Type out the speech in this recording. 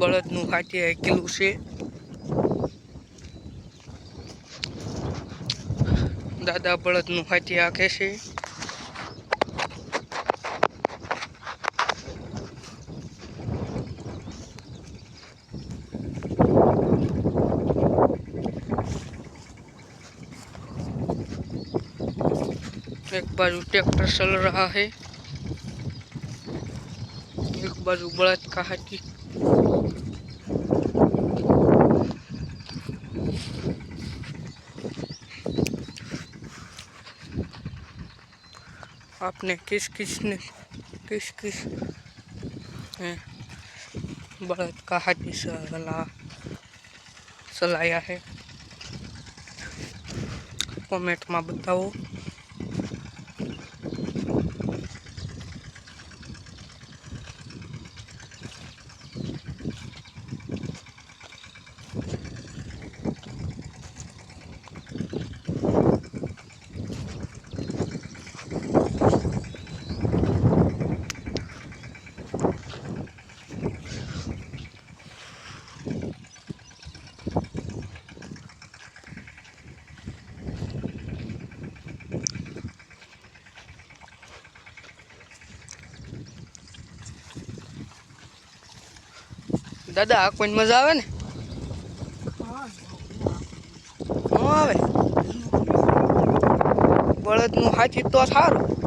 બળદનું હાથી હાકેલું છે. દાદા બળદનું હાથી હાકે છે. एक बाजू ट्रैक्टर चल रहा है, एक बाजू बलद का हाथी। आपने किस किस बलद का हाथी चलाया है, कमेंट में बताओ। दादा आ कोई मजा आवे ने? नो आवे। बळदનું હાથી તો સારું।